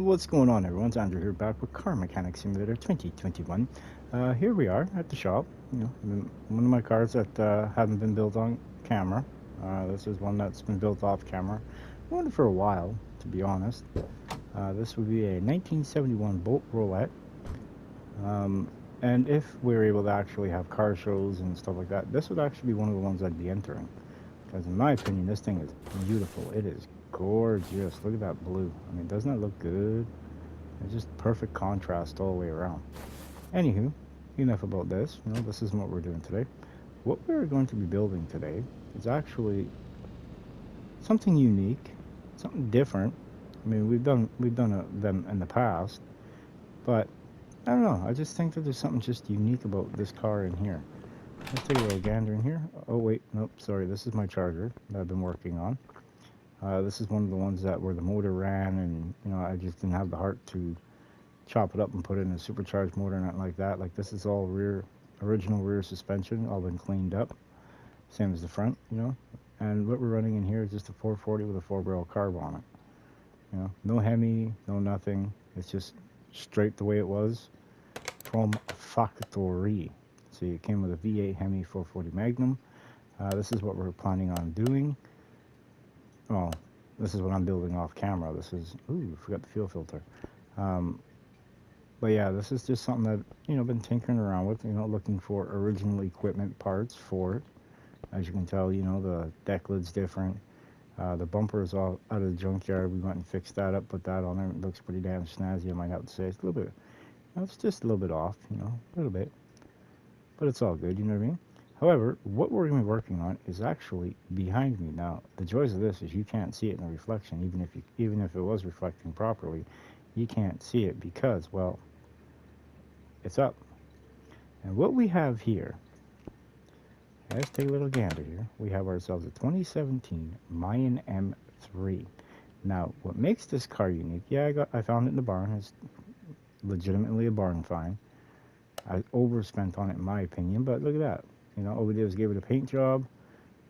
What's going on, everyone? It's Andrew here, back with Car Mechanic Simulator 2021. Here we are at the shop. One of my cars that hadn't been built on camera. This is one that's been built off camera. I wanted for a while, to be honest. This would be a 1971 Bolt Roulette. And if we were able to actually have car shows and stuff like that, this would actually be one of the ones I'd be entering. Because in my opinion, this thing is beautiful. It is gorgeous. Look at that blue. I mean, doesn't that look good? It's just perfect contrast all the way around. Anywho, enough about this. This isn't what we're doing today. What we're going to be building today is actually something unique, something different. I mean, we've done them in the past, but I don't know. I just think that there's something just unique about this car in here. Let's take a little gander in here. Oh wait, nope, sorry. This is my charger that I've been working on. This is one of the ones that where the motor ran, and I just didn't have the heart to chop it up and put it in a supercharged motor, and nothing like that. Like, this is all original rear suspension, all been cleaned up, same as the front. And what we're running in here is just a 440 with a 4-barrel carb on it. No Hemi, no nothing. It's just straight the way it was from factory. So it came with a V8 Hemi 440 Magnum. This is what we're planning on doing. Well, this is what I'm building off camera. This is, ooh, forgot the fuel filter. But yeah, this is just something that, been tinkering around with, looking for original equipment parts for it. As you can tell, the deck lid's different. The bumper is all out of the junkyard. We went and fixed that up, put that on there. It looks pretty damn snazzy, I might have to say. It's a little bit, it's just a little bit off, a little bit. But it's all good, you know what I mean? However, what we're going to be working on is actually behind me. Now, the joys of this is you can't see it in the reflection, even if it was reflecting properly, you can't see it because, well, it's up. And what we have here, let's take a little gander here. We have ourselves a 2017 Mayen M3. Now, what makes this car unique? Yeah, I found it in the barn. It's legitimately a barn find. I overspent on it, in my opinion, but look at that. All we did was give it a paint job,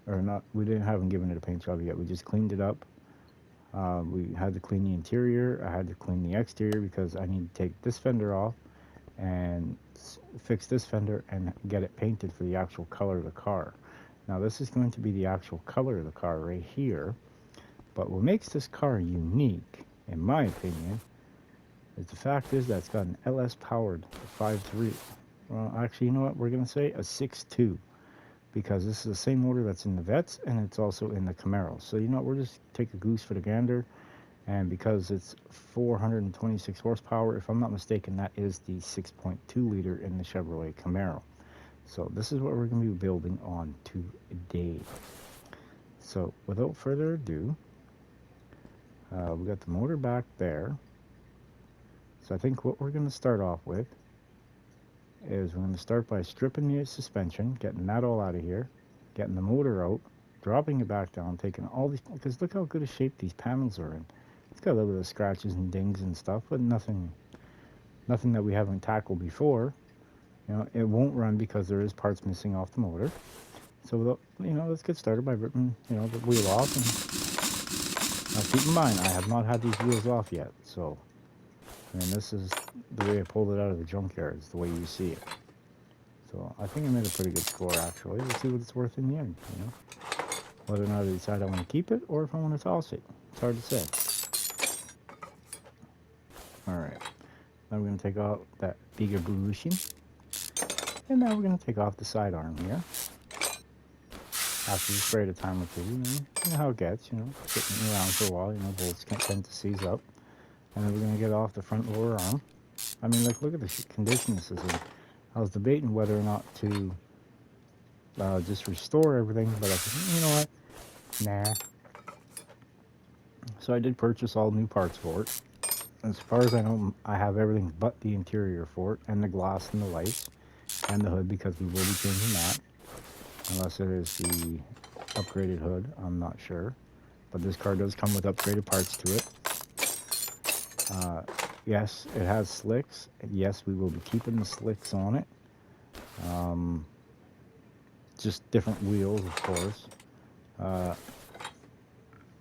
or not. We didn't haven't given it a paint job yet. We just cleaned it up. We had to clean the interior. I had to clean the exterior because I need to take this fender off and fix this fender and get it painted for the actual color of the car. Now, this is going to be the actual color of the car right here. But what makes this car unique, in my opinion, is the fact is that it's got an LS powered 5.3. Well, actually, you know what? We're going to say a 6.2, because this is the same motor that's in the Vets, and it's also in the Camaro. So, we'll just take a goose for the gander, and because it's 426 horsepower, if I'm not mistaken, that is the 6.2 liter in the Chevrolet Camaro. So, this is what we're going to be building on today. So, without further ado, we got the motor back there. So, I think what we're going to start off with is we're going to start by stripping the suspension, getting that all out of here, getting the motor out, dropping it back down, taking all these, because look how good a shape these panels are in. It's got a little bit of scratches and dings and stuff, but nothing that we haven't tackled before. It won't run because there is parts missing off the motor. So, let's get started by ripping, the wheel off. And now keep in mind, I have not had these wheels off yet, so, and this is the way I pulled it out of the junkyard. It's the way you see it. So I think I made a pretty good score, actually. Let's see what it's worth in the end, Whether or not I decide I want to keep it or if I want to toss it. It's hard to say. Alright. Now we're going to take off that bigger bushing. And now we're going to take off the sidearm here. After you spray it a time or two, you know how it gets, sitting around for a while, bolts can tend to seize up. And then we're going to get off the front lower arm. I mean, look at the condition this is in. I was debating whether or not to just restore everything, but I said, you know what? Nah. So I did purchase all new parts for it. As far as I know, I have everything but the interior for it, and the glass and the lights, and the hood, because we will be changing that. Unless it is the upgraded hood, I'm not sure. But this car does come with upgraded parts to it. Yes, it has slicks. Yes, we will be keeping the slicks on it. Just different wheels, of course.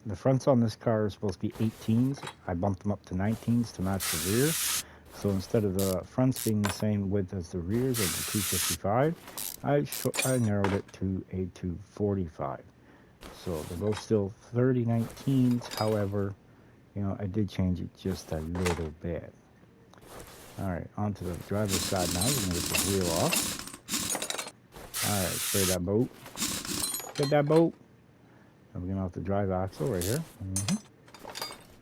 the fronts on this car are supposed to be 18s. I bumped them up to 19s to match the rear. So instead of the fronts being the same width as the rears of the 255, I narrowed it to a 245. So they're both still 3019s. However, you know, I did change it just a little bit. Alright, onto the driver's side now. We're going to get the wheel off. Alright, spray that boat. Get that boat. And we're going to have the drive axle right here.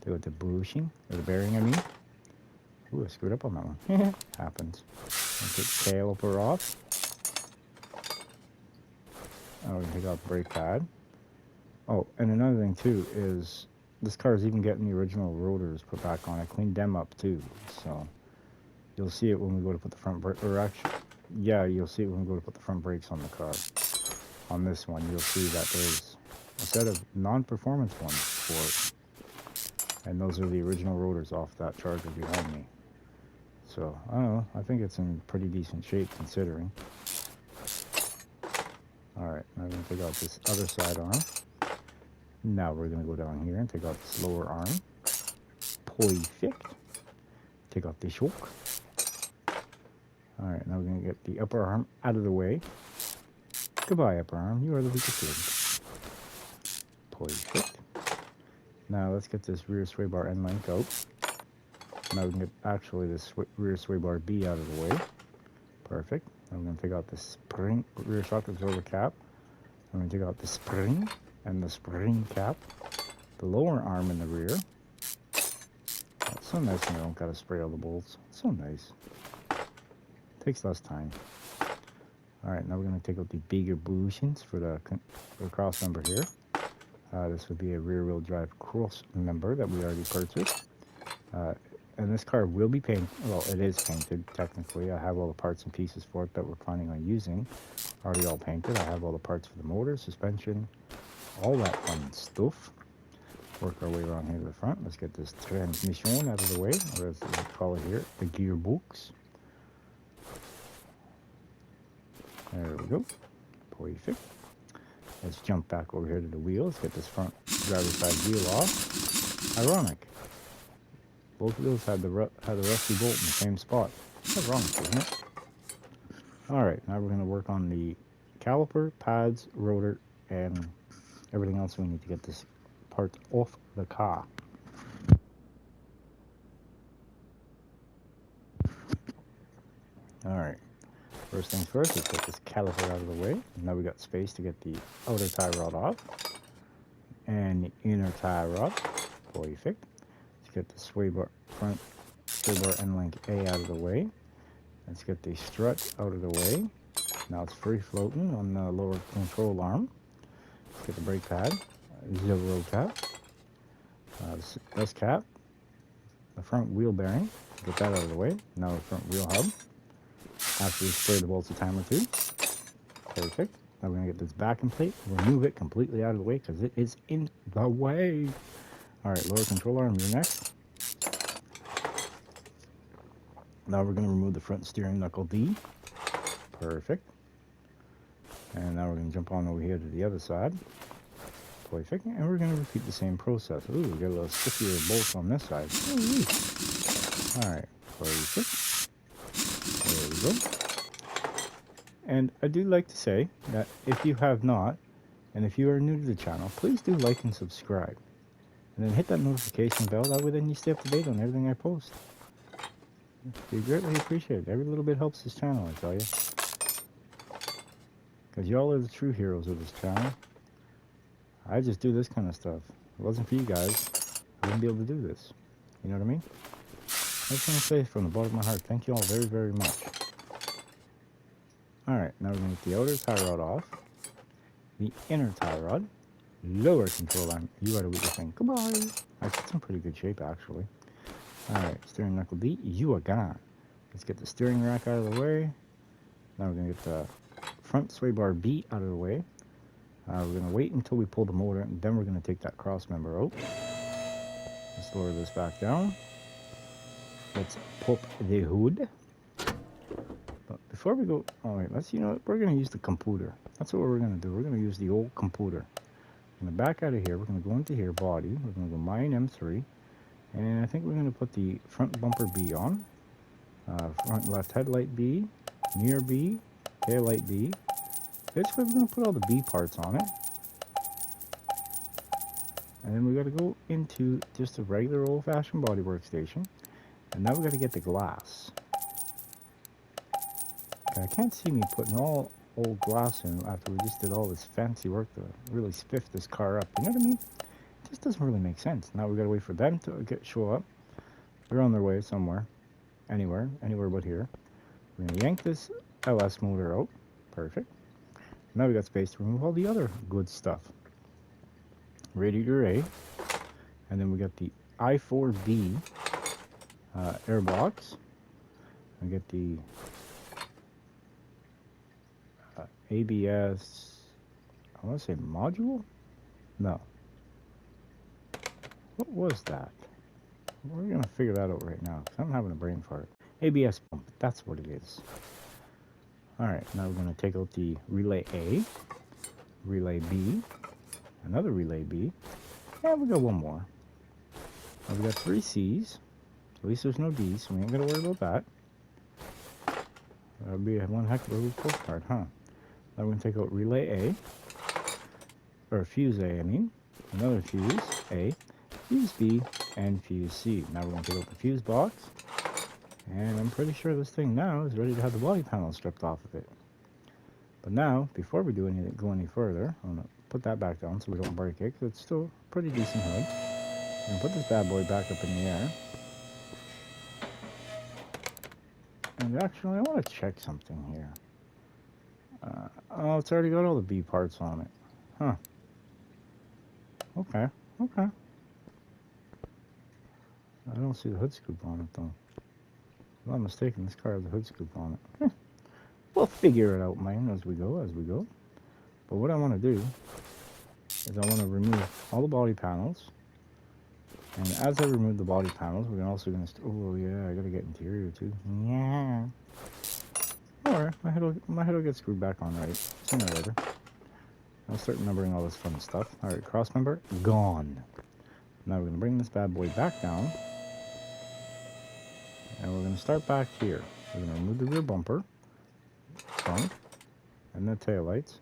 Do it the bushing, or the bearing, I mean. Ooh, I screwed up on that one. Happens. I'll take the caliper off. Oh, we can take out the brake pad. Oh, and another thing too is this car is even getting the original rotors put back on. I cleaned them up too, so you'll see it when we go to put the front brake. Or actually, yeah, you'll see it when we go to put the front brakes on the car. On this one, you'll see that there's a set of non-performance ones for it, and those are the original rotors off that Charger behind me. So I don't know. I think it's in pretty decent shape considering. Alright, now we're going to take out this other side arm. Now we're going to go down here and take out this lower arm. Perfect. Take out the shock. Alright, now we're going to get the upper arm out of the way. Goodbye, upper arm. You are the weakest link. Perfect. Now let's get this rear sway bar end link out. Now we can get actually this rear sway bar B out of the way. Perfect. I'm going to take out the spring rear shock absorber cap. I'm going to take out the spring and the spring cap. The lower arm in the rear. That's so nice when you don't got to spray all the bolts. It's so nice. Takes less time. Alright, now we're going to take out the bigger bushings for the cross member here. This would be a rear wheel drive cross member that we already purchased. And this car will be painted. Well, it is painted, technically. I have all the parts and pieces for it that we're planning on using. Already all painted. I have all the parts for the motor, suspension, all that fun stuff. Work our way around here to the front. Let's get this transmission out of the way, or as we call it here, the gearbox. There we go. Perfect. Let's jump back over here to the wheel. Let's get this front driver's side wheel off. Ironic. Both wheels had the rusty bolt in the same spot. That's wrong, isn't it? Alright, now we're going to work on the caliper, pads, rotor, and everything else we need to get this part off the car. Alright, first things first, let's get this caliper out of the way. Now we got space to get the outer tie rod off and the inner tie rod. Perfect. Get the sway bar, front sway bar end link A out of the way. Let's get the strut out of the way. Now it's free floating on the lower control arm. Let's get the brake pad, zero cap, S cap, the front wheel bearing. Get that out of the way. Now the front wheel hub. After we spray the bolts a time or two. Perfect. Now we're going to get this backing plate, remove it completely out of the way because it is in the way. Alright, lower control arm, you're next. Now we're going to remove the front steering knuckle D. Perfect. And now we're going to jump on over here to the other side. Perfect. And we're going to repeat the same process. Ooh, we got a little stickier bolts on this side. Alright, perfect. There we go. And I do like to say that if you have not, and if you are new to the channel, please do like and subscribe. And then hit that notification bell, that way then you stay up to date on everything I post. Be greatly appreciated. Every little bit helps this channel, I tell you. Because y'all are the true heroes of this channel. I just do this kind of stuff. If it wasn't for you guys, I wouldn't be able to do this. You know what I mean? I just want to say from the bottom of my heart, thank you all very, very much. Alright, now we're going to get the outer tie rod off. The inner tie rod. Lower control arm. You are the weakest thing. Goodbye. It's in pretty good shape, actually. Alright, steering knuckle D. You are gone. Let's get the steering rack out of the way. Now we're going to get the front sway bar B out of the way. We're going to wait until we pull the motor, and then we're going to take that cross member out. Let's lower this back down. Let's pop the hood. But before we go, alright, let's, you know, we're going to use the computer. That's what we're going to do. We're going to use the old computer. I'm going to back out of here. We're going to go into here, body. We're going to go Mayen M3. And I think we're going to put the front bumper B on. Front left headlight B. Mirror B. Tail light B. Basically, we're going to put all the B parts on it. And then we got to go into just a regular old-fashioned body workstation. And now we got to get the glass. Okay, I can't see me putting all old glass in after we just did all this fancy work to really spiff this car up. You know what I mean? It just doesn't really make sense. Now we got to wait for them to show up. They're on their way somewhere. Anywhere but here. We're going to yank this LS motor out. Perfect. Now we got space to remove all the other good stuff. Radiator A. And then we got the I4B air box. I get the ABS, I want to say module? No. What was that? We're going to figure that out right now, because I'm having a brain fart. ABS pump, that's what it is. Alright, now we're going to take out the relay A, relay B, another relay B, and we got one more. Now we got 3 C's. At least there's no D's, so we ain't going to worry about that. That would be one heck of a postcard, huh? Now we're going to take out relay A, or fuse A, I mean. Another fuse A, fuse B, and fuse C. Now we're going to take out the fuse box. And I'm pretty sure this thing now is ready to have the body panel stripped off of it. But now, before we do anything, go any further, I'm going to put that back down so we don't break it, because it's still a pretty decent hood. I'm going to put this bad boy back up in the air. And actually, I want to check something here. Oh, it's already got all the B parts on it. Huh. Okay. I don't see the hood scoop on it, though. If I'm not mistaken, this car has a hood scoop on it. We'll figure it out, man, as we go. But what I want to do is I want to remove all the body panels. And as I remove the body panels, we're also going to... Oh, yeah, I got to get interior, too. Yeah. Alright, my head will get screwed back on right. Sooner or later. I'll start numbering all this fun stuff. Alright, cross member, gone. Now we're going to bring this bad boy back down. And we're going to start back here. We're going to remove the rear bumper, front, and the tail lights,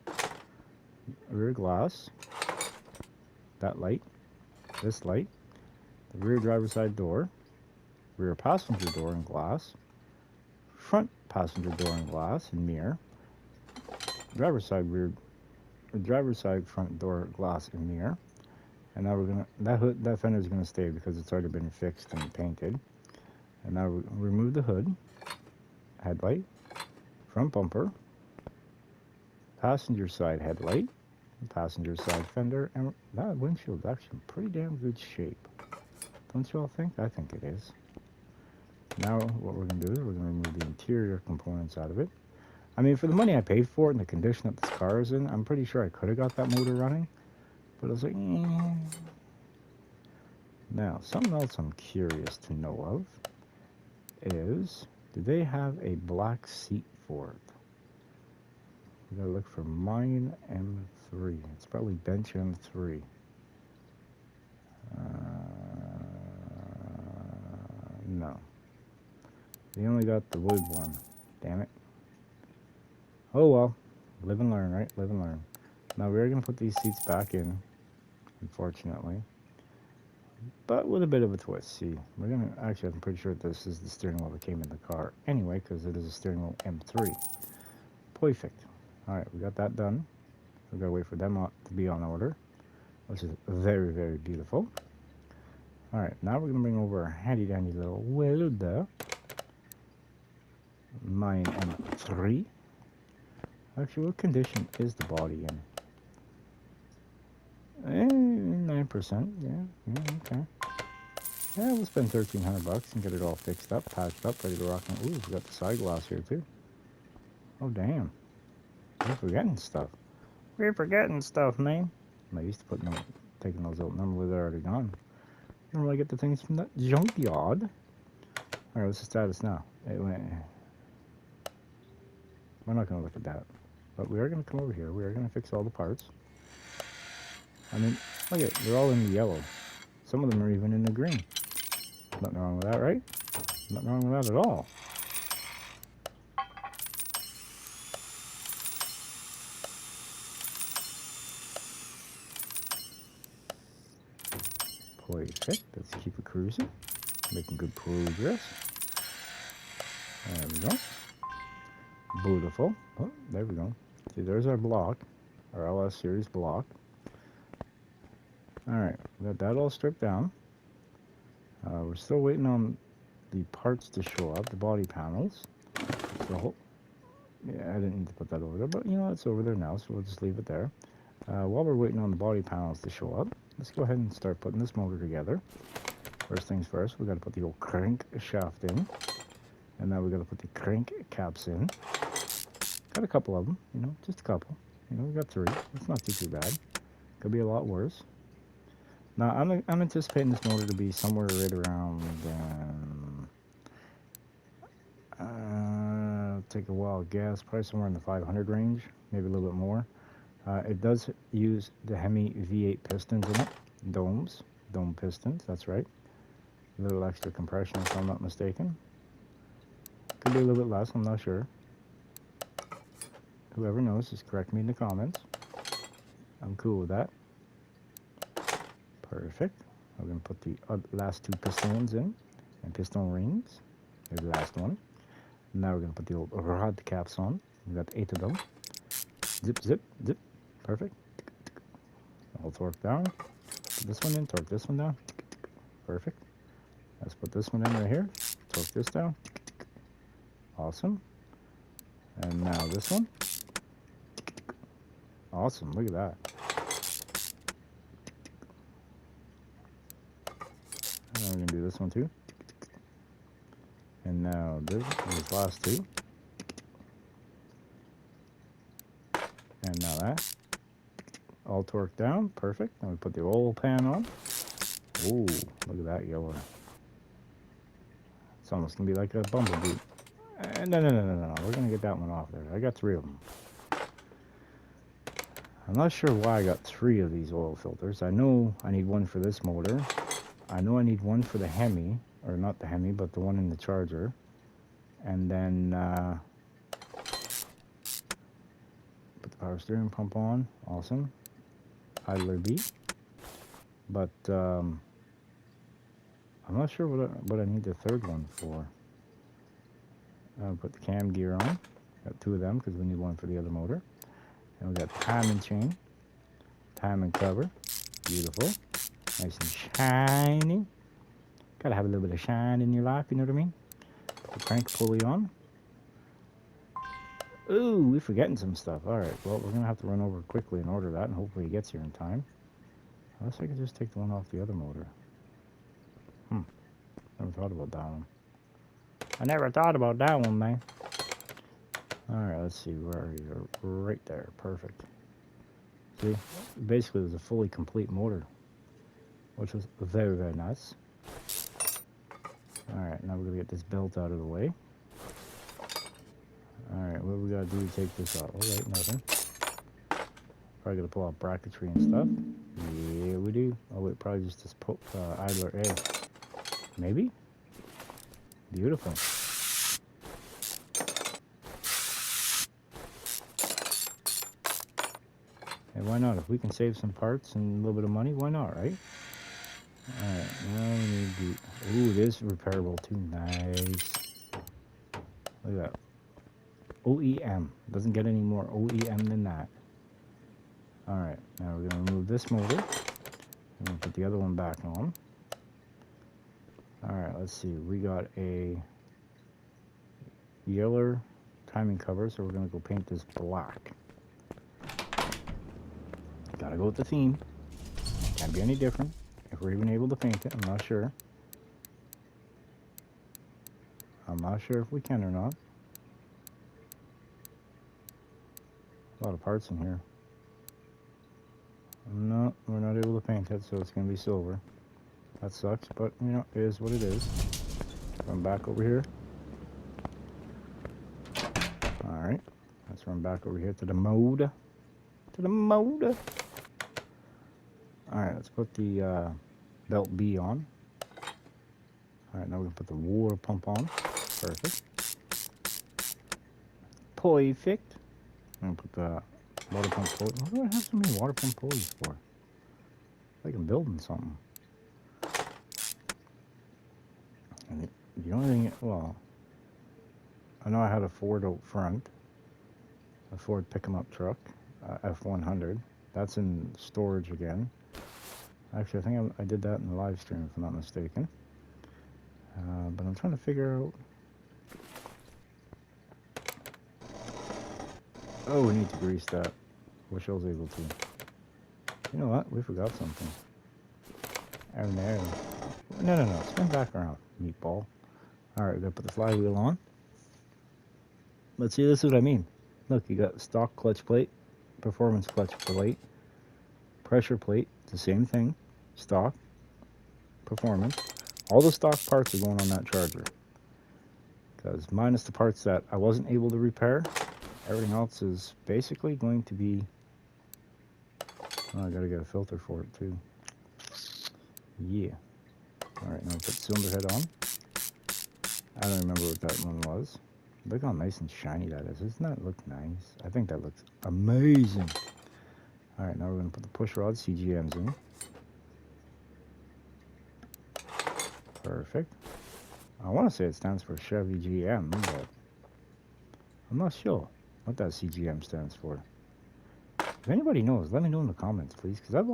rear glass, that light, this light, the rear driver's side door, rear passenger door and glass, front passenger door and glass and mirror, driver's side front door glass and mirror. And now we're gonna that fender is gonna stay because it's already been fixed and painted. And now we remove the hood, headlight, front bumper, passenger side headlight, passenger side fender, and that windshield is actually in pretty damn good shape. Don't you all think? I think it is. Now what we're going to do is we're going to remove the interior components out of it. I mean, for the money I paid for it and the condition that this car is in, I'm pretty sure I could have got that motor running. But I was like, Now, something else I'm curious to know of is, do they have a black seat for it? We gotta look for Mayen M3. It's probably bench M3. No. They only got the wood one. Damn it. Oh well. Live and learn, right? Live and learn. Now we're going to put these seats back in, unfortunately. But with a bit of a twist. See, we're going to... Actually, I'm pretty sure this is the steering wheel that came in the car. Anyway, because it is a steering wheel M3. Perfect. Alright, we got that done. We've got to wait for them to be on order, which is very, very beautiful. Alright, now we're going to bring over our handy-dandy little welder. Mayen M3. Actually, what condition is the body in? 9%, yeah, okay. Yeah, we'll spend $1,300 and get it all fixed up, patched up, ready to rock and... Ooh, we got the side glass here, too. Oh, damn. We're forgetting stuff. We're forgetting stuff, man. I used to taking those out. Normally they're already gone. Normally I get the things from the junkyard. Alright, what's the status now? It went... We're not going to look at that. But we are going to come over here. We are going to fix all the parts. I mean, look at, they're all in the yellow. Some of them are even in the green. Nothing wrong with that, right? Nothing wrong with that at all. Perfect. Let's keep it cruising. Making good progress. There we go. Beautiful. Oh, there we go. See, there's our block. Our LS series block. Alright, we got that all stripped down. We're still waiting on the parts to show up, the body panels. So, yeah, I didn't need to put that over there, but you know, it's over there now, so we'll just leave it there. While we're waiting on the body panels to show up, let's go ahead and start putting this motor together. First things first, we got to put the old crank shaft in, and now we got to put the crank caps in. Got a couple of them, you know, just a couple. You know, we got 3. It's not too bad. Could be a lot worse. Now I'm anticipating this motor to be somewhere right around. Take a wild guess, probably somewhere in the 500 range, maybe a little bit more. It does use the Hemi V8 pistons in it, dome pistons. That's right. A little extra compression, if I'm not mistaken. Could be a little bit less. I'm not sure. Whoever knows, just correct me in the comments. I'm cool with that. Perfect. I'm going to put the last 2 pistons in, and piston rings. There's the last one. Now we're going to put the old rod caps on. We got 8 of them. Zip, zip, zip. Perfect. All torque down. Put this one in, torque this one down. Perfect. Let's put this one in right here. Torque this down. Awesome. And now this one. Awesome. Look at that. And we're going to do this one too. And now these last 2. And now that. All torqued down. Perfect. And we put the oil pan on. Ooh, look at that yellow. It's almost going to be like a bumblebee. No. We're going to get that one off there. I got 3 of them. I'm not sure why I got 3 of these oil filters. I know I need one for this motor. I know I need one for the Hemi. Or not the Hemi, but the one in the Charger. And then put the power steering pump on. Awesome. Idler B. But I'm not sure what I need the 3rd one for. I'll put the cam gear on. Got 2 of them because we need one for the other motor. And we got timing chain, timing cover. Beautiful. Nice and shiny. Gotta have a little bit of shine in your life, you know what I mean? The crank pulley on. Ooh, we're forgetting some stuff. Alright, well, we're gonna have to run over quickly and order that, and hopefully he gets here in time. Unless I could just take the one off the other motor. Never thought about that one. I never thought about that one, man. Alright, let's see, where are you? Right there, perfect. See, basically there's a fully complete motor, which was very, very nice. Alright, now we're going to get this belt out of the way. Alright, what we got to do to take this out? Alright, nothing. Probably going to pull out bracketry and stuff. Yeah, we do. Oh wait, probably just this idler A. Maybe? Beautiful. And why not? If we can save some parts and a little bit of money, why not, right? Alright, now we need the... Ooh, it is repairable too. Nice. Look at that. OEM. Doesn't get any more OEM than that. Alright, now we're going to remove this motor. I'm going to put the other one back on. Alright, let's see. We got a yellow timing cover, so we're going to go paint this black. Gotta go with the theme. Can't be any different. If we're even able to paint it, I'm not sure. I'm not sure if we can or not. A lot of parts in here. No, we're not able to paint it, so it's going to be silver. That sucks, but, you know, it is what it is. Run back over here. Alright, let's run back over here to the mode. To the mode. Alright, let's put the belt B on. Alright, now we can put the water pump on. Perfect. Perfect. I'm gonna put the water pump pulley. Why do I have so many water pump pulleys for? Like I'm building something. And the only thing, well, I know I had a Ford out front, a Ford pick-em-up truck, F100. That's in storage again. Actually, I think I did that in the live stream, if I'm not mistaken. But I'm trying to figure out. Oh, we need to grease that. Wish I was able to. You know what? We forgot something. Oh no. No. Spin back around, meatball. Alright, we gotta put the flywheel on. Let's see, this is what I mean. Look, you got stock clutch plate, performance clutch plate, pressure plate, it's the same thing. Stock, performance. All the stock parts are going on that charger. Because minus the parts that I wasn't able to repair, everything else is basically going to be... Oh, I gotta get a filter for it too. Yeah. Alright, now put cylinder head on. I don't remember what that one was. Look how nice and shiny that is. Doesn't that look nice? I think that looks amazing. Alright, now we're going to put the push rod CGMs in. Perfect. I want to say it stands for Chevy GM, but I'm not sure what that CGM stands for. If anybody knows, let me know in the comments, please, because I've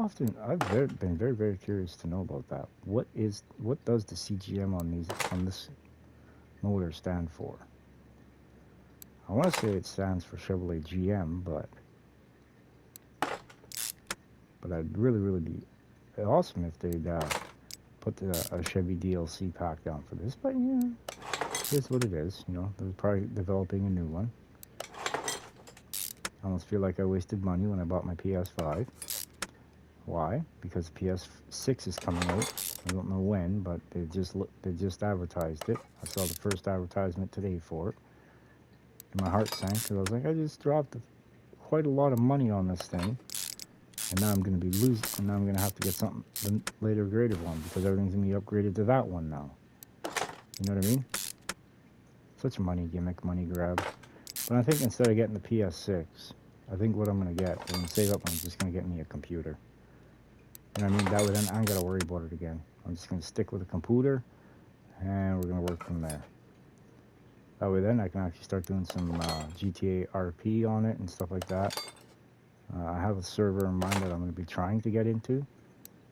been very, very curious to know about that. What does the CGM on this motor stand for? I want to say it stands for Chevrolet GM, but I'd really be awesome if they'd put a Chevy DLC pack down for this. But yeah, it's what it is. You know, they're probably developing a new one. I almost feel like I wasted money when I bought my PS5. Why? Because PS6 is coming out. I don't know when, but they just advertised it. I saw the first advertisement today for it. And my heart sank because I was like, I just dropped quite a lot of money on this thing, and now I'm going to be losing, and now I'm going to have to get something, the later graded one, because everything's going to be upgraded to that one now. You know what I mean? Such a money gimmick, money grab. But I think instead of getting the PS6, I think what I'm going to get, I'm going to save up, I'm just going to get me a computer. You know what I mean? That way then I ain't got to worry about it again. I'm just going to stick with a computer, and we're going to work from there. That way then I can actually start doing some GTA RP on it and stuff like that. I have a server in mind that I'm going to be trying to get into.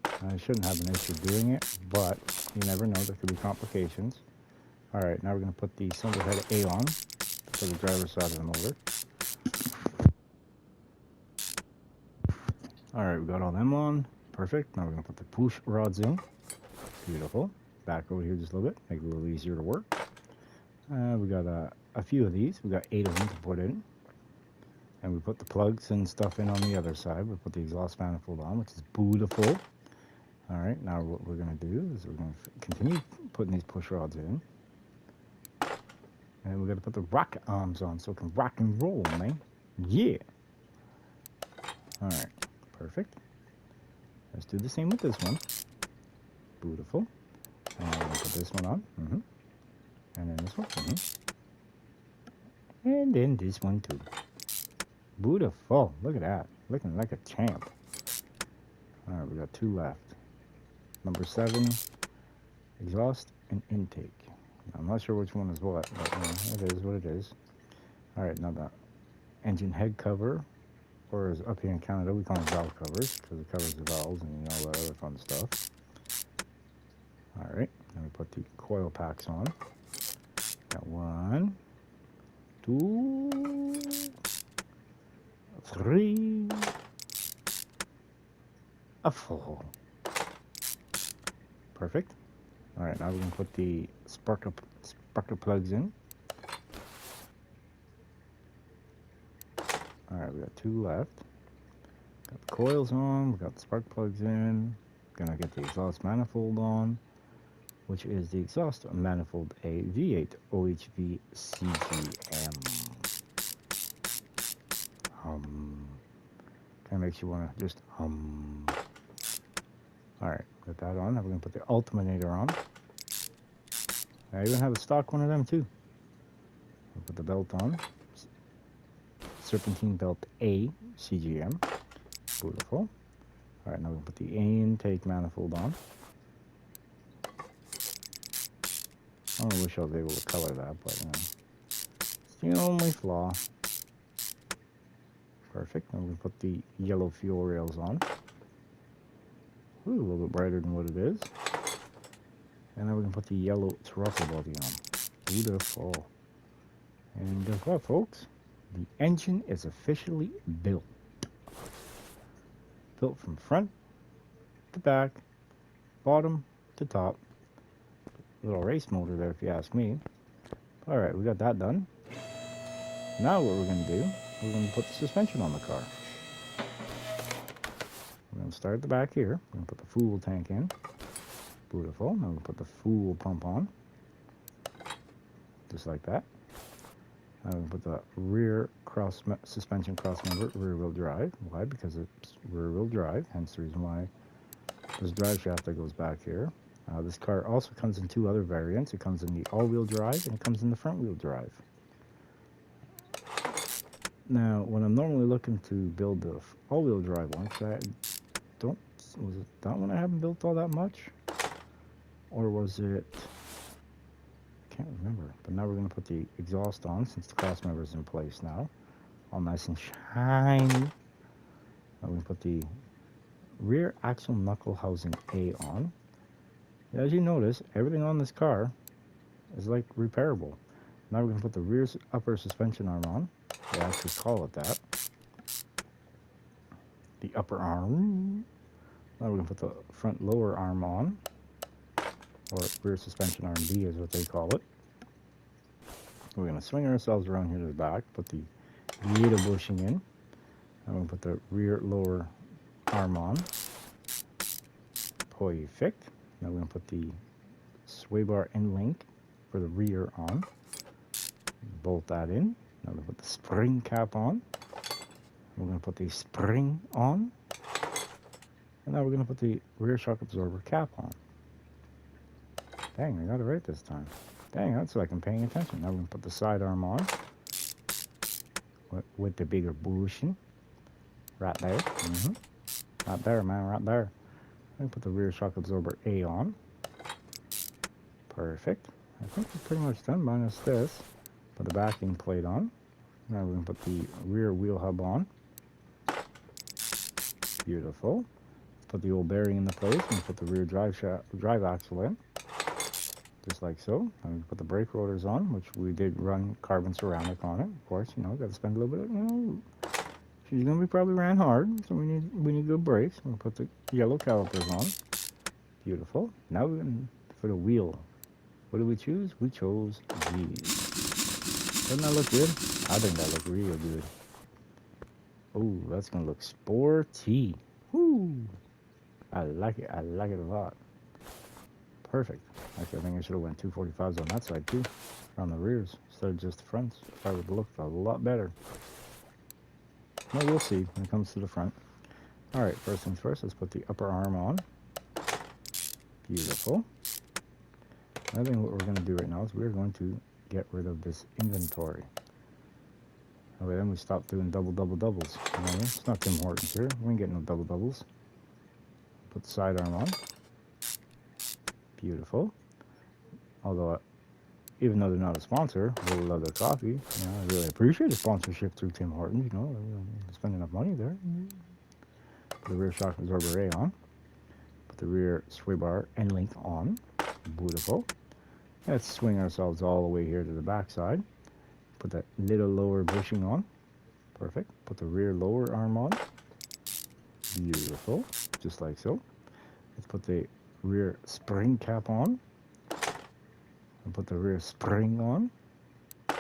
I shouldn't have an issue doing it, but you never know, there could be complications. Alright, now we're going to put the cylinder head A on for the driver's side of the motor. Alright, we got all them on. Perfect. Now we're going to put the push rods in. Beautiful. Back over here just a little bit, make it a little easier to work. We got a few of these. We got 8 of them to put in. And we put the plugs and stuff in on the other side. We put the exhaust manifold on, which is beautiful. Alright, now what we're going to do is we're going to continue putting these push rods in. And we're going to put the rocket arms on so it can rock and roll, man. Yeah! Alright, perfect. Let's do the same with this one. Beautiful. And we're going to put this one on. And then this one. And then this one too. Beautiful. Look at that. Looking like a champ. Alright, we got 2 left. Number 7, exhaust and intake. I'm not sure which one is what, but it is what it is. Alright, now the engine head cover, or as up here in Canada we call them valve covers, because it covers the valves and all that other fun stuff. Alright, then we put the coil packs on. Got 1, 2, 3, 4. Perfect. Alright, now we're going to put the sparkler plugs in. Alright, we got 2 left. Got the coils on, we got the spark plugs in. Gonna get the exhaust manifold on, which is the exhaust manifold A V8 OHV CGM. Kind of makes you want to just Alright, got that on. Now we're going to put the Ultimator on. I even have a stock one of them too. We'll put the belt on. Serpentine belt A, CGM. Beautiful. Alright, now we'll put the intake manifold on. I wish I was able to color that, but you know, it's the only flaw. Perfect. Now we'll put the yellow fuel rails on. Ooh, a little bit brighter than what it is. And then we can put the yellow throttle body on. Beautiful. And guess what, folks? The engine is officially built. Built from front to back, bottom to top. Little race motor there, if you ask me. Alright, we got that done. Now what we're going to do, we're going to put the suspension on the car. We're going to start at the back here. We're going to put the fuel tank in. Beautiful. Now we'll put the fuel pump on. Just like that. Now we'll put the rear suspension cross member, rear wheel drive. Why? Because it's rear wheel drive, hence the reason why there's a drive shaft that goes back here. This car also comes in two other variants. It comes in the all-wheel drive and it comes in the front-wheel drive. Now, when I'm normally looking to build the all-wheel drive one, was it that one I haven't built all that much? Or was it, I can't remember. But now we're going to put the exhaust on since the cross member is in place now. All nice and shiny. Now we're going to put the rear axle knuckle housing A on. As you notice, everything on this car is like repairable. Now we're going to put the rear upper suspension arm on. They actually call it that. The upper arm. Now we're going to put the front lower arm on. Or rear suspension arm B is what they call it. We're going to swing ourselves around here to the back. Put the leader bushing in. Now we're going to put the rear lower arm on. Perfect. Now we're going to put the sway bar end link for the rear on. Bolt that in. Now we're going to put the spring cap on. We're going to put the spring on. And now we're going to put the rear shock absorber cap on. Dang, I got it right this time. Dang, that's like I'm paying attention. Now we're going to put the side arm on. With the bigger bushing. Right there. Right there, man, right there. I'm going to put the rear shock absorber A on. Perfect. I think we're pretty much done minus this. Put the backing plate on. Now we're going to put the rear wheel hub on. Beautiful. Put the old bearing into place and put the rear drive axle in. Just like so. I'm going to put the brake rotors on, which we did run carbon ceramic on it. Of course, you know, got to spend a little bit of, she's going to be probably ran hard, so we need good brakes. We'll put the yellow calipers on. Beautiful. Now we're going for the wheel. What did we choose? We chose these. Doesn't that look good? I think that looks real good. Oh, that's going to look sporty. Woo! I like it. I like it a lot. Perfect. Actually, I think I should have went 245s on that side too. On the rears instead of just the fronts. That would look a lot better. Well, we'll see when it comes to the front. Alright, first things first, let's put the upper arm on. Beautiful. I think what we're going to do right now is we're going to get rid of this inventory. Okay, then we stop doing doubles. You know, it's not Tim Hortons here. We ain't getting no doubles. Put the side arm on. Beautiful. Although, even though they're not a sponsor, we love their coffee. You know, I really appreciate the sponsorship through Tim Hortons. You know, spend enough money there. Put the rear shock absorber A on. Put the rear sway bar end link on. Beautiful. Let's swing ourselves all the way here to the back side. Put that little lower bushing on. Perfect. Put the rear lower arm on. Beautiful. Just like so. Let's put the rear spring cap on. And put the rear spring on. And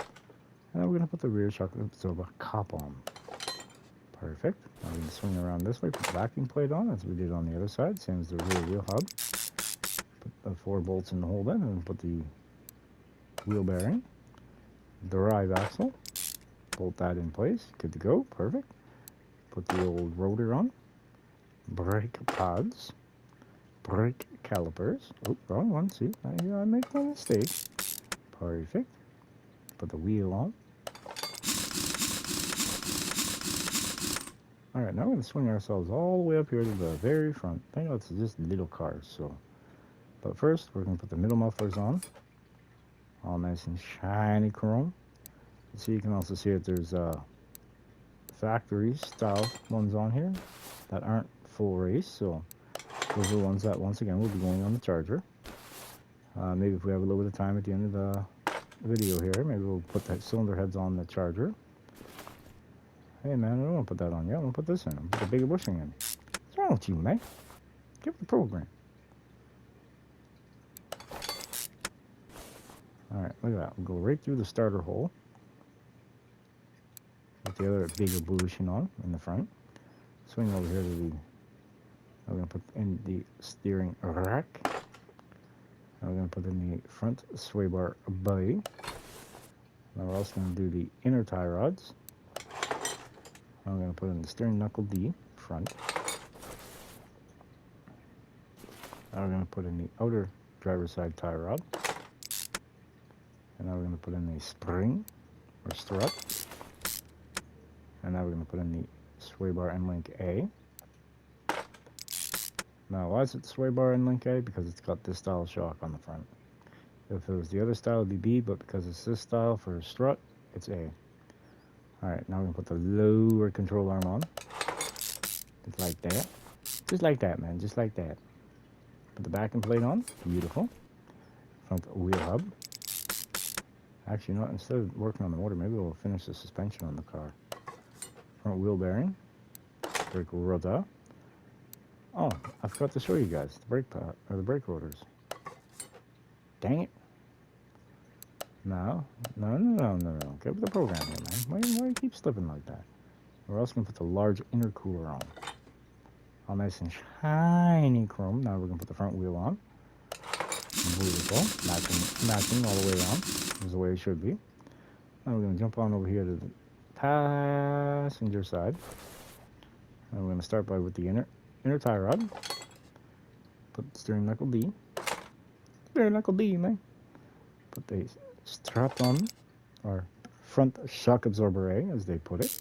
then we're going to put the rear shock absorber cap on. Perfect. Now we're going to swing around this way. Put the backing plate on as we did on the other side. Same as the rear wheel hub. Put the 4 bolts in the hole then. And put the wheel bearing. Drive axle. Bolt that in place. Good to go. Perfect. Put the old rotor on. Brake pads. brake calipers. Oh, wrong one. See, I make no mistake. Perfect. Put the wheel on. Alright, now we're going to swing ourselves all the way up here to the very front. I know it's just little cars, so. But first, we're going to put the middle mufflers on. All nice and shiny chrome. So you can also see that there's factory style ones on here that aren't full race, so those are the ones that once again will be going on the Charger. Maybe if we have a little bit of time at the end of the video here, maybe we'll put the cylinder heads on the Charger. Hey man, I don't want to put that on yet. I want to put this in. I'll put the bigger bushing in. What's wrong with you, man? Give the program. Alright, look at that. We'll go right through the starter hole. With the other bigger bushing on in the front. Swing over here to the... I'm going to put in the steering rack. I'm going to put in the front sway bar body. Now we're also going to do the inner tie rods. I'm going to put in the steering knuckle D front. Now we're going to put in the outer driver's side tie rod. And now we're going to put in the spring or strut. And now we're going to put in the sway bar end link A. Now why is it sway bar end link A? Because it's got this style shock on the front. If it was the other style, it'd be B, but because it's this style for a strut, it's A. Alright, now we're going to put the lower control arm on. Just like that. Just like that, man. Just like that. Put the backing plate on. Beautiful. Front wheel hub. Actually, you know what? Instead of working on the motor, maybe we'll finish the suspension on the car. Front wheel bearing. Brake rotor. Oh, I forgot to show you guys the brake pad, or the brake rotors. Dang it. No. Get with the program here, man. Why do you keep slipping like that? We're also going to put the large intercooler on. All nice and shiny chrome. Now we're going to put the front wheel on. Beautiful. Matching all the way around. This is the way it should be. Now we're going to jump on over here to the passenger side. And we're going to start by with the inner tie rod. Put the steering knuckle D. Steering knuckle D, man. Put the strap on, or front shock absorber A, as they put it.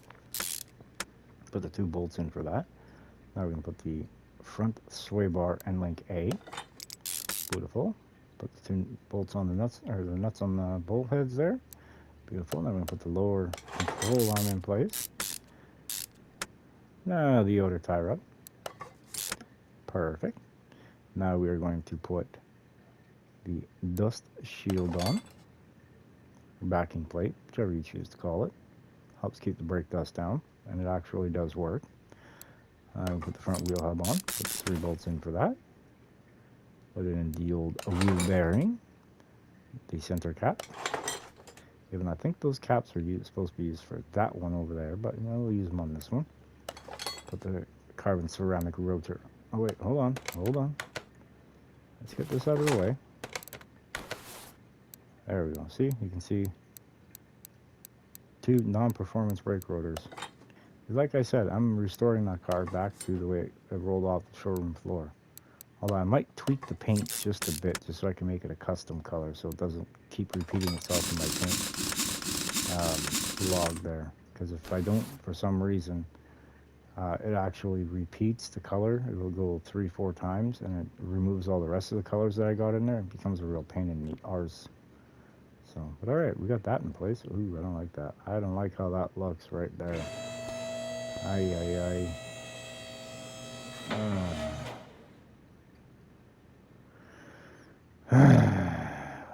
Put the 2 bolts in for that. Now we're going to put the front sway bar end link A. Beautiful. Put the 2 bolts on the nuts, or the nuts on the bolt heads there. Beautiful. Now we're going to put the lower control arm in place. Now the outer tie rod. Perfect. Now we are going to put the dust shield on. Backing plate, whichever you choose to call it. Helps keep the brake dust down, and it actually does work. We'll put the front wheel hub on. Put the 3 bolts in for that. Put it in the old wheel bearing. The center cap. Even I think those caps are supposed to be used for that one over there, but you know, we'll use them on this one. Put the carbon ceramic rotor. Oh wait, hold on. Let's get this out of the way. There we go. See, you can see 2 non-performance brake rotors. Like I said, I'm restoring that car back to the way it rolled off the showroom floor. Although I might tweak the paint just a bit, just so I can make it a custom color, so it doesn't keep repeating itself in my paint log there. Because if I don't, for some reason, it actually repeats the color. It will go 3-4 times, and it removes all the rest of the colors that I got in there. It becomes a real pain in the arse. So, but alright, we got that in place. Ooh, I don't like that. I don't like how that looks right there. Ay.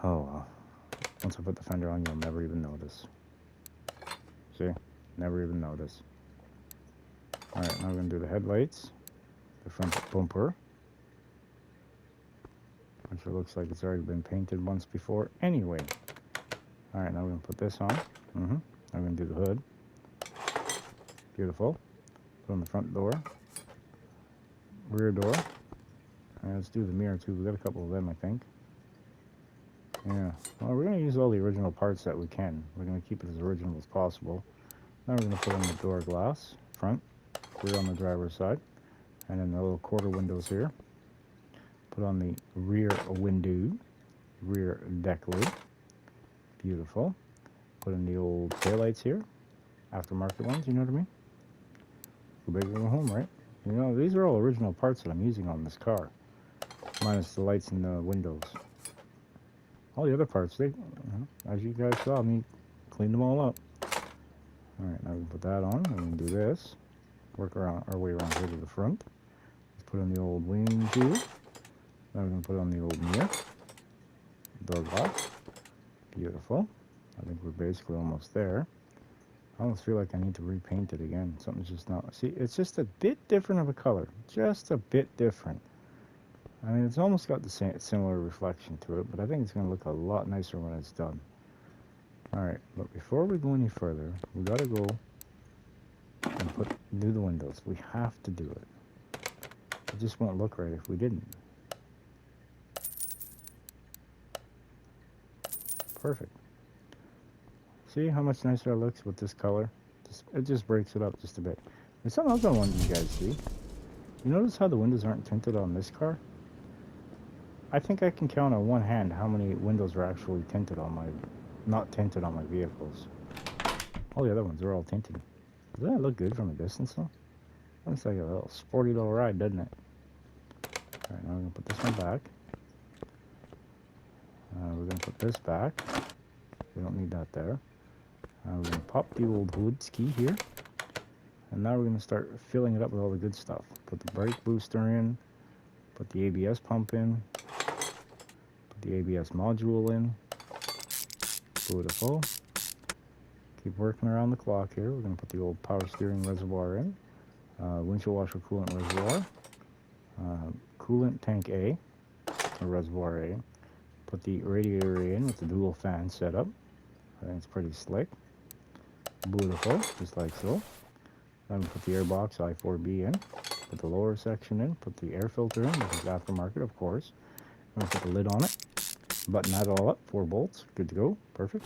Oh well. Once I put the fender on, you'll never even notice. See? Never even notice. Alright, now we're going to do the headlights. The front bumper. Which looks like it's already been painted once before anyway. Alright, now we're going to put this on. Now we're going to do the hood. Beautiful. Put on the front door. Rear door. Alright, let's do the mirror too. We got a couple of them, I think. Yeah. Well, we're going to use all the original parts that we can. We're going to keep it as original as possible. Now we're going to put on the door glass. Front. Rear on the driver's side. And then the little quarter windows here. Put on the rear window, rear deck lid. Beautiful. Put in the old taillights here, aftermarket ones, you know what I mean? Go big or go home, right? You know, these are all original parts that I'm using on this car, minus the lights and the windows. All the other parts, they, as you guys saw, me clean them all up. All right, now we can put that on, and we can do this. Work around our way around here to the front. Let's put on the old wing here. Now we're gonna put on the old mirror, door glass. Beautiful. I think we're basically almost there. I almost feel like I need to repaint it again. Something's just not... See, it's just a bit different of a color. Just a bit different. I mean, it's almost got the same, similar reflection to it, but I think it's going to look a lot nicer when it's done. Alright, but before we go any further, we got to go and do the windows. We have to do it. It just won't look right if we didn't. Perfect. See how much nicer it looks with this color? It just breaks it up just a bit. There's something else I wanted you guys to see. You notice how the windows aren't tinted on this car? I think I can count on one hand how many windows are actually tinted on my... not tinted on my vehicles. All the other ones are all tinted. Doesn't that look good from a distance though? Looks like a little sporty little ride, doesn't it? Alright, now we're going to put this one back. We're going to put this back. We don't need that there. We're going to pop the old wood ski here. And now we're going to start filling it up with all the good stuff. Put the brake booster in. Put the ABS pump in. Put the ABS module in. Beautiful. Keep working around the clock here. We're going to put the old power steering reservoir in. Windshield washer coolant reservoir. Coolant tank A. Or reservoir A. Put the radiator in with the dual fan setup. I think it's pretty slick. Beautiful, just like so. Then we put the air box I4B in. Put the lower section in. Put the air filter in, which is aftermarket, of course. And we put the lid on it. Button that all up. 4 bolts. Good to go. Perfect.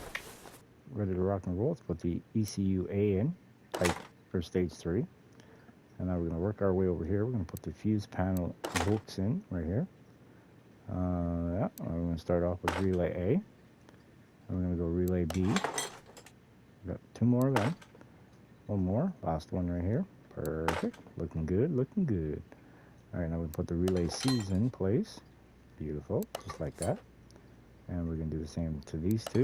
Ready to rock and roll. Let's put the ECU A in. Type for stage 3. And now we're going to work our way over here. We're going to put the fuse panel hooks in right here. Yeah, we're going to start off with relay A. And we're going to go relay B. We've got 2 more of them. 1 more. Last one right here. Perfect. Looking good, looking good. Alright, now we put the relay C's in place. Beautiful. Just like that. And we're going to do the same to these 2.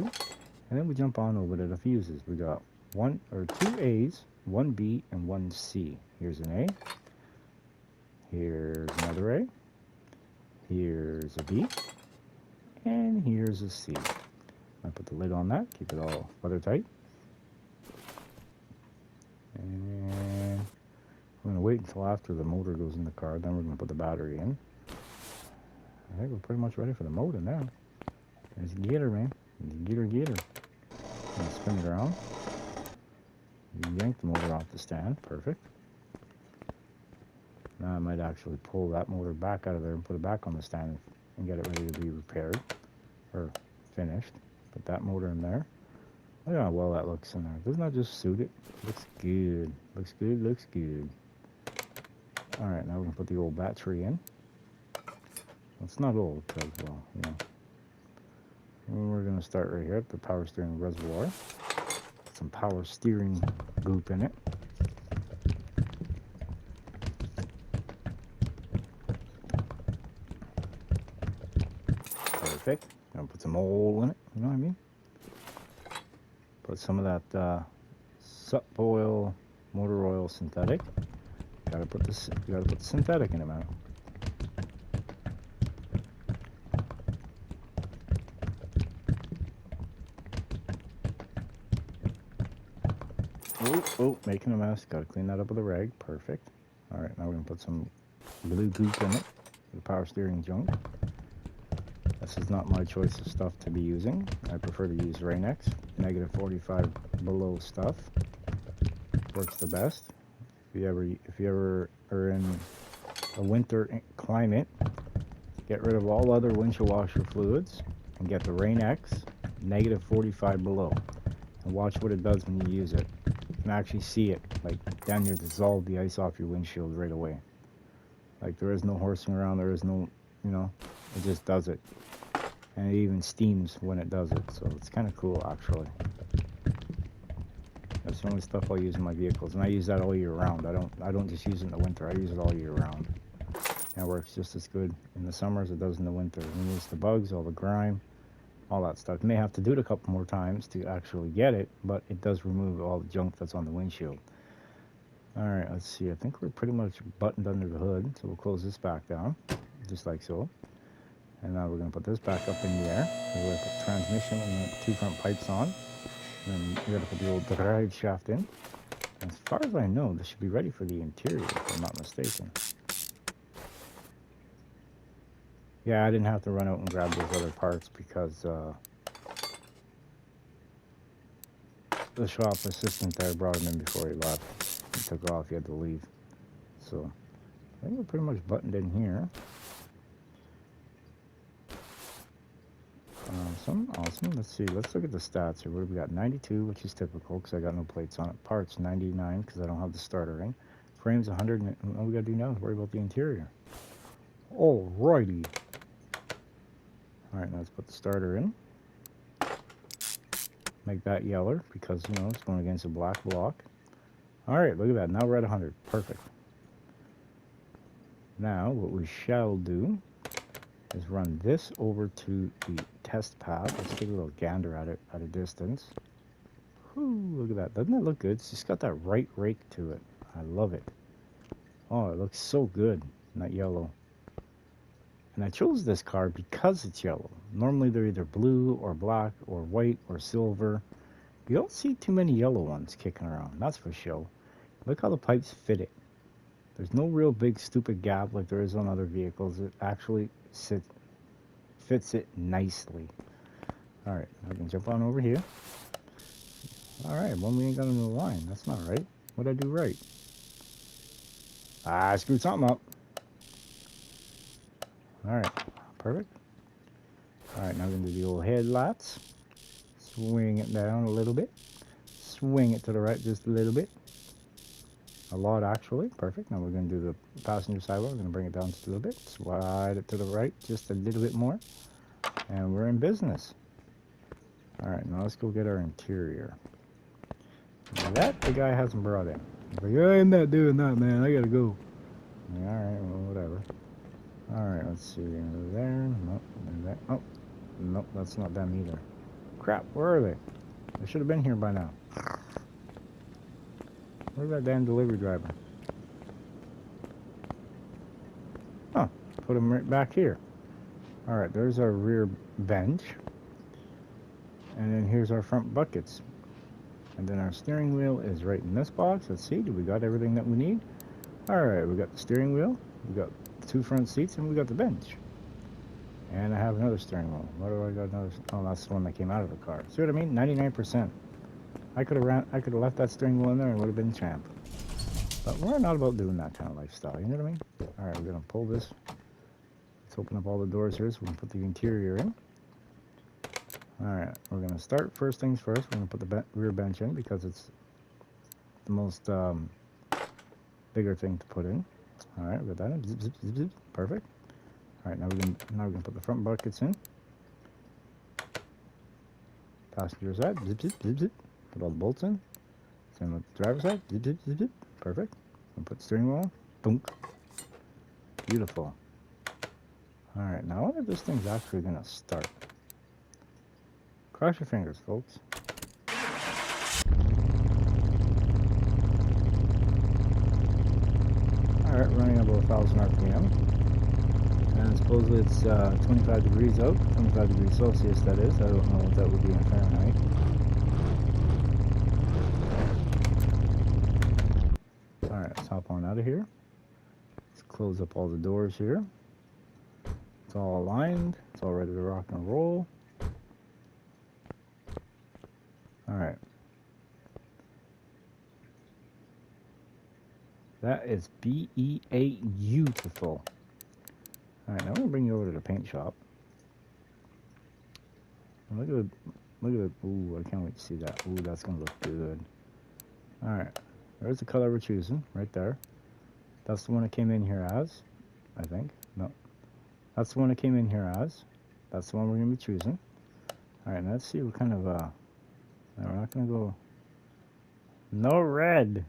And then we jump on over to the fuses. We got 2 A's, 1 B, and 1 C. Here's an A. Here's another A. Here's a B. And here's a C. I put the lid on that. Keep it all weather tight. And we're going to wait until after the motor goes in the car. Then we're going to put the battery in. I think we're pretty much ready for the motor now. There's a getter, man. Getter. And spin it around. You yank the motor off the stand. Perfect. Now I might actually pull that motor back out of there and put it back on the stand and get it ready to be repaired or finished. Put that motor in there. Look how well that looks in there. Doesn't that just suit it? Looks good. Looks good, looks good. Alright, now we're going to put the old battery in. It's not old, because, well, you know. And we're going to start right here at the power steering reservoir. Put some power steering goop in it. Perfect. Gonna put some oil in it, you know what I mean? Put some of that sup oil, motor oil synthetic. Gotta put the synthetic in it, man. Oh, making a mess. Gotta clean that up with a rag. Perfect. Alright, now we're gonna put some blue goop in it. The power steering junk. This is not my choice of stuff to be using. I prefer to use Rain-X. Negative 45 below stuff. Works the best. If you ever are in a winter climate, get rid of all other windshield washer fluids and get the Rain-X negative 45 below. And watch what it does when you use it. You can actually see it, like down here, dissolve the ice off your windshield right away. Like there is no horsing around, there is no you know, it just does it. And it even steams when it does it, so it's kind of cool actually. That's the only stuff I use in my vehicles, and I use that all year round. I don't just use it in the winter. I use it all year round. And it works just as good in the summer as it does in the winter. It removes the bugs, all the grime, all that stuff. You may have to do it a couple more times to actually get it, but it does remove all the junk that's on the windshield. All right, let's see. I think we're pretty much buttoned under the hood, so we'll close this back down, just like so. And now we're going to put this back up in the air. We're going to put transmission and the 2 front pipes on. And we're going to put the old drive shaft in. And as far as I know, this should be ready for the interior, if I'm not mistaken. Yeah, I didn't have to run out and grab those other parts because the shop assistant there brought him in before he left. He took off, he had to leave. So, I think we're pretty much buttoned in here. Awesome. Let's see. Let's look at the stats here. What have we got? 92, which is typical because I got no plates on it. Parts 99 because I don't have the starter ring. Frames 100. And all we got to do now is worry about the interior. Alrighty. Alright, now let's put the starter in. Make that yellow because, you know, it's going against a black block. Alright, look at that. Now we're at 100. Perfect. Now, what we shall do is run this over to the test pad. Let's take a little gander at it at a distance. Whew, look at that. Doesn't it look good? It's just got that right rake to it. I love it. Oh, it looks so good in that yellow. And I chose this car because it's yellow. Normally they're either blue or black or white or silver. You don't see too many yellow ones kicking around, that's for sure. Look how the pipes fit it. There's no real big stupid gap like there is on other vehicles. It actually fits it nicely. Alright, I can jump on over here. Alright, well, we ain't got another line. That's not right. What'd I do right? I screwed something up. Alright, perfect. Alright, now we're going to do the old headlights. Swing it down a little bit. Swing it to the right just a little bit. A lot, actually. Perfect. Now we're going to do the passenger sidewall. We're going to bring it down just a little bit. Slide it to the right just a little bit more. And we're in business. Alright, now let's go get our interior. Now that the guy hasn't brought in. He's like, I'm not doing that, man. I got to go. Alright, well, whatever. Alright, let's see. There. Nope. There. Oh. Nope, that's not them either. Crap, where are they? They should have been here by now. Where's that damn delivery driver? Oh, put him right back here. Alright, there's our rear bench. And then here's our front buckets. And then our steering wheel is right in this box. Let's see, do we got everything that we need? Alright, we got the steering wheel. We got 2 front seats, and we got the bench. And I have another steering wheel. What do I got? Another? Oh, that's the one that came out of the car. See what I mean? 99%. I could have left that steering wheel in there and would have been champ. But we're not about doing that kind of lifestyle. You know what I mean? All right, we're gonna pull this. Let's open up all the doors here so we can put the interior in. All right, we're gonna start first things first. We're gonna put the rear bench in because it's the most bigger thing to put in. All right, we got that in. Zip, zip, zip, zip. Perfect. All right, now we're gonna put the front buckets in. Passenger side. Zip, zip, zip, zip. Put all the bolts in. Same with the driver's side. Zip, zip, zip, zip. Perfect. And put the steering wheel on. Boom. Beautiful. All right, now I wonder if this thing's actually gonna start. Cross your fingers, folks. All right, running about 1,000 RPM. And supposedly it's 25 degrees out, 25 degrees Celsius that is. I don't know what that would be in Fahrenheit. Alright, let's hop on out of here. Let's close up all the doors here. It's all aligned. It's all ready to rock and roll. Alright. That is beautiful. Alright, now I'm going to bring you over to the paint shop. And look at the, ooh, I can't wait to see that. Ooh, that's going to look good. Alright, there's the color we're choosing, right there. That's the one it came in here as, I think. No. That's the one it came in here as. That's the one we're going to be choosing. Alright, let's see what kind of, no, we're not going to go, no red.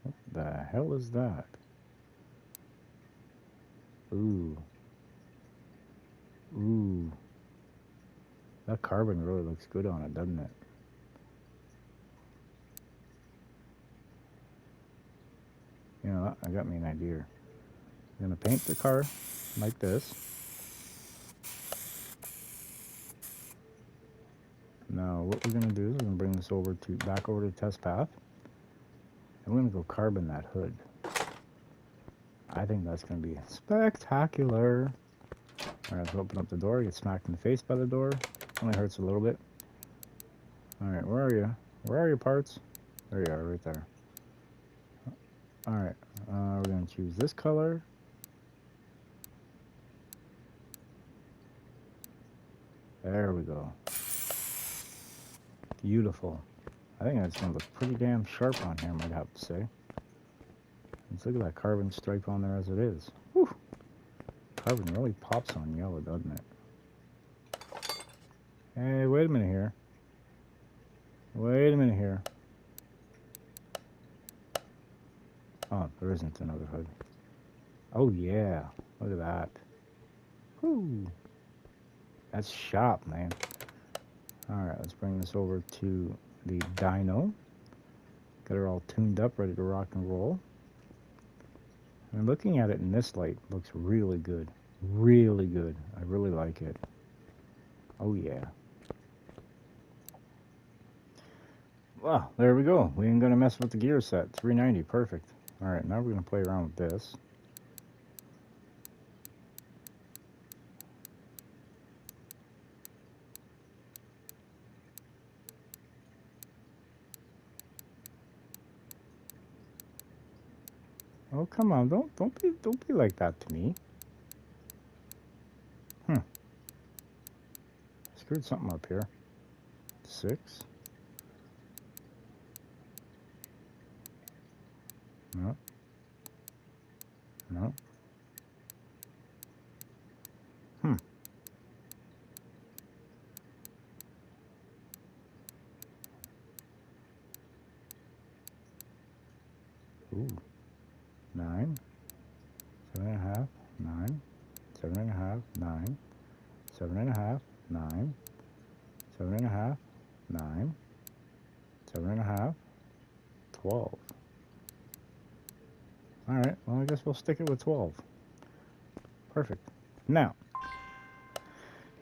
What the hell is that? Ooh. Ooh. That carbon really looks good on it, doesn't it? You know what? I got me an idea. I'm going to paint the car like this. Now, what we're going to do is we're going to bring this over to back over to the test path. And we're going to go carbon that hood. I think that's going to be spectacular. Alright, let's open up the door. Get smacked in the face by the door. Only hurts a little bit. Alright, where are you? Where are your parts? There you are, right there. Alright, we're going to choose this color. There we go. Beautiful. I think that's going to look pretty damn sharp on here, I might have to say. Let's look at that carbon stripe on there as it is. Whew. Carbon really pops on yellow, doesn't it? Hey, wait a minute here. Wait a minute here. Oh, there isn't another hood. Oh, yeah. Look at that. Whoo. That's sharp, man. Alright, let's bring this over to the dyno. Get her all tuned up, ready to rock and roll. And looking at it in this light, looks really good. Really good. I really like it. Oh, yeah. Well, there we go. We ain't going to mess with the gear set. 390, perfect. Alright, now we're going to play around with this. Oh, come on, don't be like that to me. Screwed something up here. 6. No. No. Ooh. 9. 7.5. 9. 7.5. 9. 7.5. 9. 7.5. 9. 7.5. 12. Alright, well I guess we'll stick it with 12. Perfect. Now,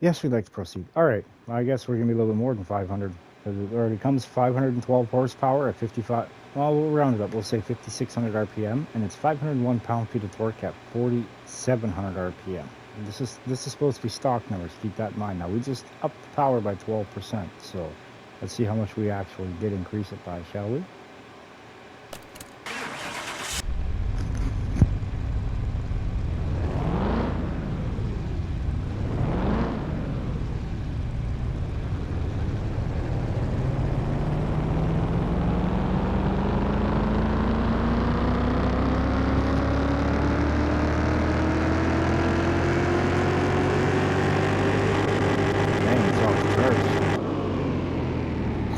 yes, we'd like to proceed. Alright, well, I guess we're going to be a little bit more than 500. Because it already comes 512 horsepower at 55, well, we'll round it up. We'll say 5,600 RPM. And it's 501 pound-feet of torque at 4,700 RPM. And this is supposed to be stock numbers. Keep that in mind. Now, we just upped the power by 12%. So, let's see how much we actually did increase it by, shall we?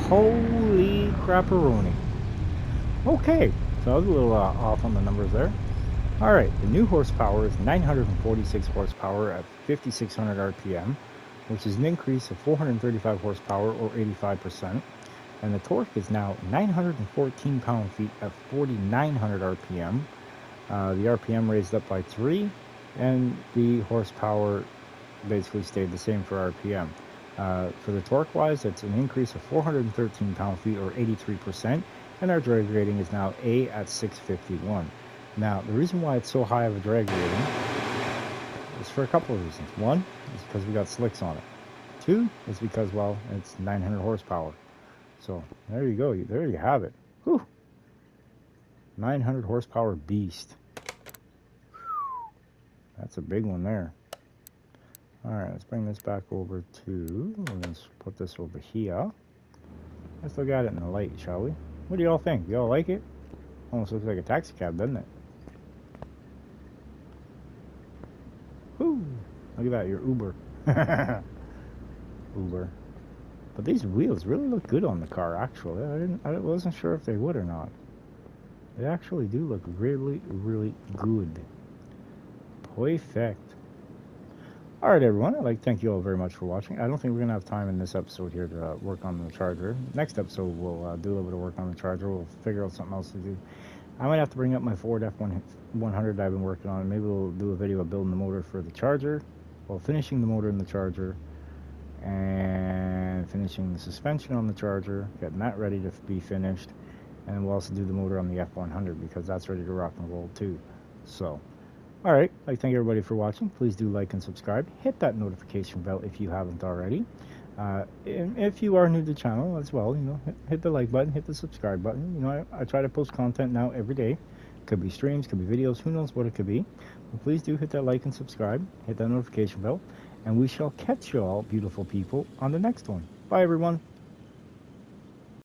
Holy crapperoni. Okay, so I was a little off on the numbers there. Alright, the new horsepower is 946 horsepower at 5,600 RPM, which is an increase of 435 horsepower or 85%. And the torque is now 914 pound-feet at 4,900 RPM. The RPM raised up by 3, and the horsepower basically stayed the same for RPM. For the torque-wise, it's an increase of 413 pound-feet or 83%, and our drag rating is now A at 651. Now, the reason why it's so high of a drag rating is for a couple of reasons. One is because we got slicks on it. 2 is because, well, it's 900 horsepower. So, there you go. There you have it. Whew. 900 horsepower beast. That's a big one there. Alright, let's bring this back over to, we're going to put this over here. Let's look at it in the light, shall we? What do y'all think? Y'all like it? Almost looks like a taxi cab, doesn't it? Whoo! Look at that, your Uber. Uber. But these wheels really look good on the car, actually. I wasn't sure if they would or not. They actually do look really, really good. Perfect. Alright everyone, I'd like to thank you all very much for watching. I don't think we're going to have time in this episode here to work on the charger. Next episode we'll do a little bit of work on the charger. We'll figure out something else to do. I might have to bring up my Ford F100 that I've been working on. Maybe we'll do a video of building the motor for the charger, well, finishing the motor in the charger, and finishing the suspension on the charger, getting that ready to be finished, and we'll also do the motor on the F100 because that's ready to rock and roll too. So, alright, I'd like to thank everybody for watching. Please do like and subscribe. Hit that notification bell if you haven't already. And if you are new to the channel as well, you know, hit the like button, hit the subscribe button. You know, I try to post content now every day. Could be streams, could be videos, who knows what it could be. But please do hit that like and subscribe, hit that notification bell, and we shall catch you all, beautiful people, on the next one. Bye, everyone.